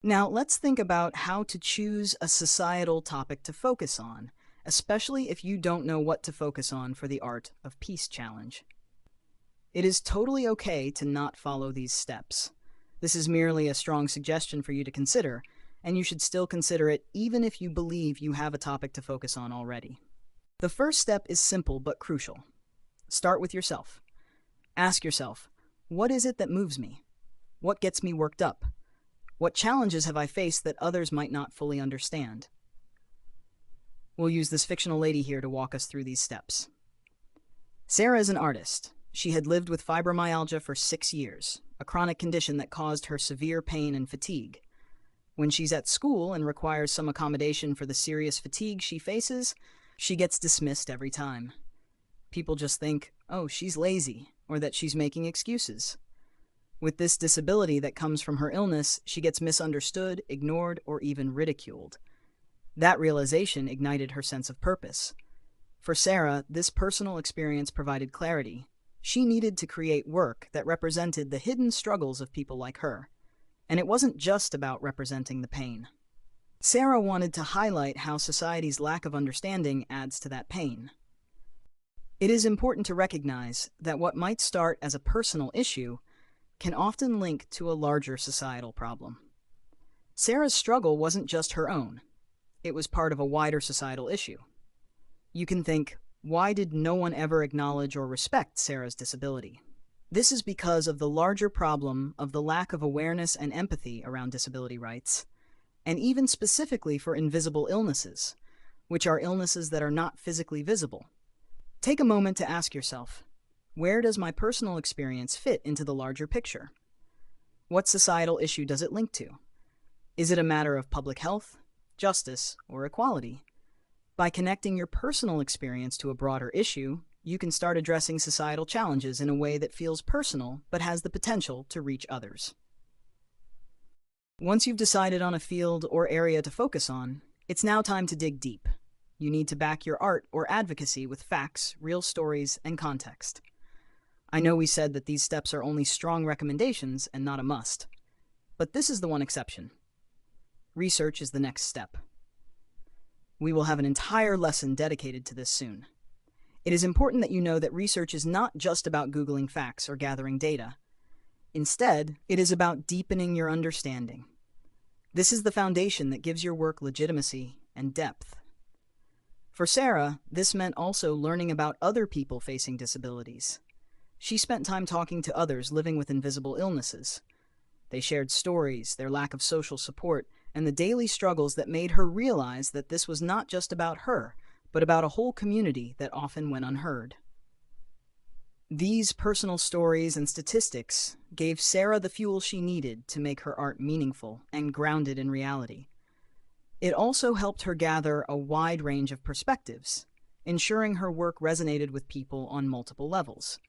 Now, let's think about how to choose a societal topic to focus on, especially if you don't know what to focus on for the Art of Peace Challenge. It is totally okay to not follow these steps. This is merely a strong suggestion for you to consider, and you should still consider it even if you believe you have a topic to focus on already. The first step is simple but crucial. Start with yourself. Ask yourself, what is it that moves me? What gets me worked up? What challenges have I faced that others might not fully understand? We'll use this fictional lady here to walk us through these steps. Sarah is an artist. She had lived with fibromyalgia for 6 years, a chronic condition that caused her severe pain and fatigue. When she's at school and requires some accommodation for the serious fatigue she faces, she gets dismissed every time. People just think, oh, she's lazy, or that she's making excuses. With this disability that comes from her illness, she gets misunderstood, ignored, or even ridiculed. That realization ignited her sense of purpose. For Sarah, this personal experience provided clarity. She needed to create work that represented the hidden struggles of people like her. And it wasn't just about representing the pain. Sarah wanted to highlight how society's lack of understanding adds to that pain. It is important to recognize that what might start as a personal issue can often link to a larger societal problem. Sarah's struggle wasn't just her own. It was part of a wider societal issue. You can think, why did no one ever acknowledge or respect Sarah's disability? This is because of the larger problem of the lack of awareness and empathy around disability rights, and even specifically for invisible illnesses, which are illnesses that are not physically visible. Take a moment to ask yourself, where does my personal experience fit into the larger picture? What societal issue does it link to? Is it a matter of public health, justice, or equality? By connecting your personal experience to a broader issue, you can start addressing societal challenges in a way that feels personal but has the potential to reach others. Once you've decided on a field or area to focus on, it's now time to dig deep. You need to back your art or advocacy with facts, real stories, and context. I know we said that these steps are only strong recommendations and not a must, but this is the one exception. Research is the next step. We will have an entire lesson dedicated to this soon. It is important that you know that research is not just about Googling facts or gathering data. Instead, it is about deepening your understanding. This is the foundation that gives your work legitimacy and depth. For Sarah, this meant also learning about other people facing disabilities. She spent time talking to others living with invisible illnesses. They shared stories, their lack of social support, and the daily struggles that made her realize that this was not just about her, but about a whole community that often went unheard. These personal stories and statistics gave Sarah the fuel she needed to make her art meaningful and grounded in reality. It also helped her gather a wide range of perspectives, ensuring her work resonated with people on multiple levels.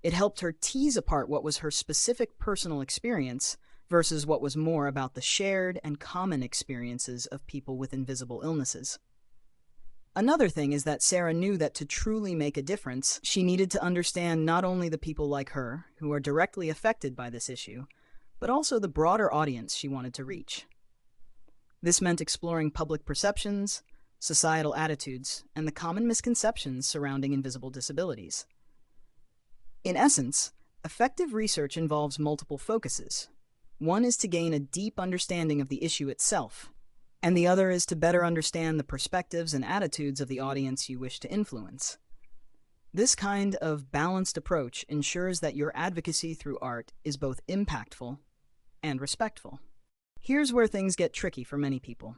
It helped her tease apart what was her specific personal experience versus what was more about the shared and common experiences of people with invisible illnesses. Another thing is that Sarah knew that to truly make a difference, she needed to understand not only the people like her, who are directly affected by this issue, but also the broader audience she wanted to reach. This meant exploring public perceptions, societal attitudes, and the common misconceptions surrounding invisible disabilities. In essence, effective research involves multiple focuses. One is to gain a deep understanding of the issue itself, and the other is to better understand the perspectives and attitudes of the audience you wish to influence. This kind of balanced approach ensures that your advocacy through art is both impactful and respectful. Here's where things get tricky for many people.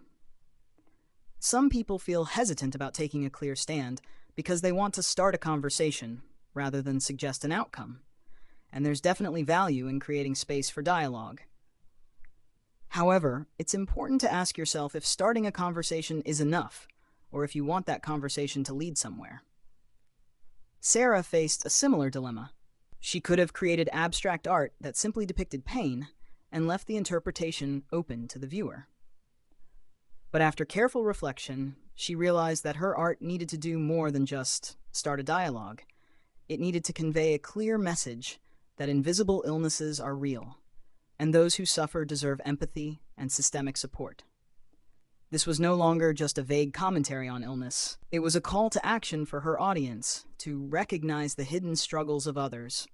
Some people feel hesitant about taking a clear stand because they want to start a conversation rather than suggest an outcome, and there's definitely value in creating space for dialogue. However, it's important to ask yourself if starting a conversation is enough, or if you want that conversation to lead somewhere. Sarah faced a similar dilemma. She could have created abstract art that simply depicted pain and left the interpretation open to the viewer. But after careful reflection, she realized that her art needed to do more than just start a dialogue. It needed to convey a clear message that invisible illnesses are real, and those who suffer deserve empathy and systemic support. This was no longer just a vague commentary on illness. It was a call to action for her audience to recognize the hidden struggles of others,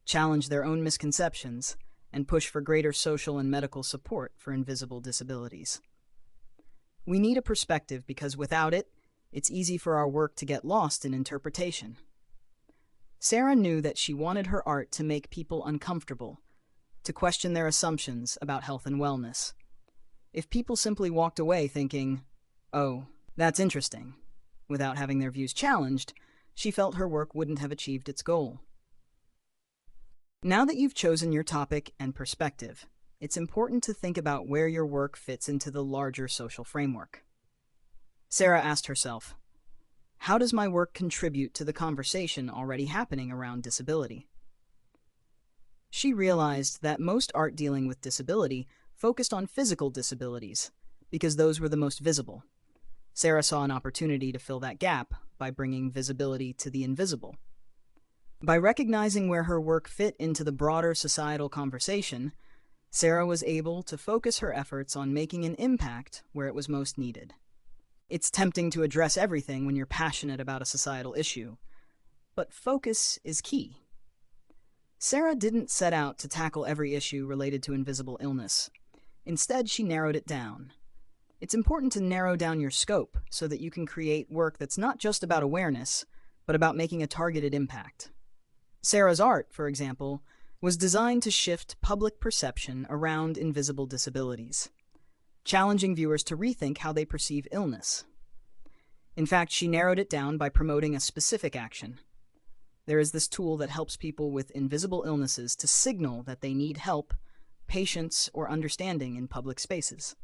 challenge their own misconceptions, and push for greater social and medical support for invisible disabilities. We need a perspective because without it, it's easy for our work to get lost in interpretation. Sarah knew that she wanted her art to make people uncomfortable, to question their assumptions about health and wellness. If people simply walked away thinking, "Oh, that's interesting," without having their views challenged, she felt her work wouldn't have achieved its goal. Now that you've chosen your topic and perspective, it's important to think about where your work fits into the larger social framework. Sarah asked herself, how does my work contribute to the conversation already happening around disability? She realized that most art dealing with disability focused on physical disabilities because those were the most visible. Sarah saw an opportunity to fill that gap by bringing visibility to the invisible. By recognizing where her work fit into the broader societal conversation, Sarah was able to focus her efforts on making an impact where it was most needed. It's tempting to address everything when you're passionate about a societal issue, but focus is key. Sarah didn't set out to tackle every issue related to invisible illness. Instead, she narrowed it down. It's important to narrow down your scope so that you can create work that's not just about awareness, but about making a targeted impact. Sarah's art, for example, was designed to shift public perception around invisible disabilities, challenging viewers to rethink how they perceive illness. In fact, she narrowed it down by promoting a specific action. There is this tool that helps people with invisible illnesses to signal that they need help, patience, or understanding in public spaces.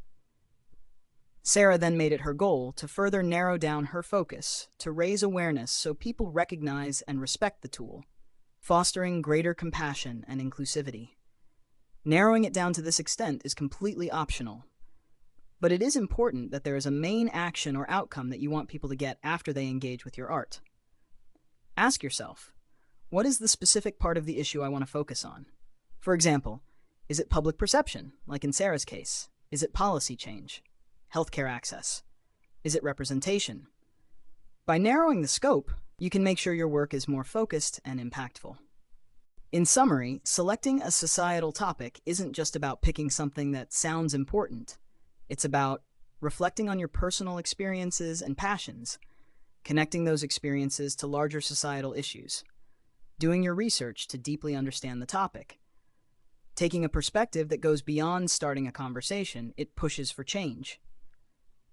Sarah then made it her goal to further narrow down her focus to raise awareness so people recognize and respect the tool, fostering greater compassion and inclusivity. Narrowing it down to this extent is completely optional, but it is important that there is a main action or outcome that you want people to get after they engage with your art. Ask yourself, what is the specific part of the issue I want to focus on? For example, is it public perception, like in Sarah's case? Is it policy change? Healthcare access? Is it representation? By narrowing the scope, you can make sure your work is more focused and impactful. In summary, selecting a societal topic isn't just about picking something that sounds important. It's about reflecting on your personal experiences and passions, connecting those experiences to larger societal issues, doing your research to deeply understand the topic, taking a perspective that goes beyond starting a conversation. It pushes for change,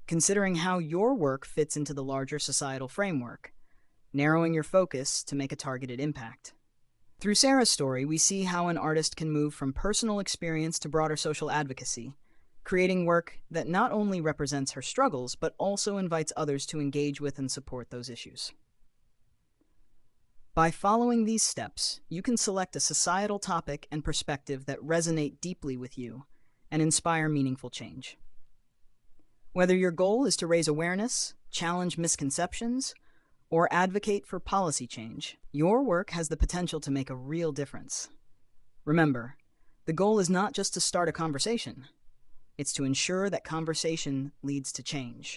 considering how your work fits into the larger societal framework, narrowing your focus to make a targeted impact. Through Sarah's story, we see how an artist can move from personal experience to broader social advocacy, creating work that not only represents her struggles, but also invites others to engage with and support those issues. By following these steps, you can select a societal topic and perspective that resonate deeply with you and inspire meaningful change. Whether your goal is to raise awareness, challenge misconceptions, or advocate for policy change, your work has the potential to make a real difference. Remember, the goal is not just to start a conversation. It's to ensure that conversation leads to change.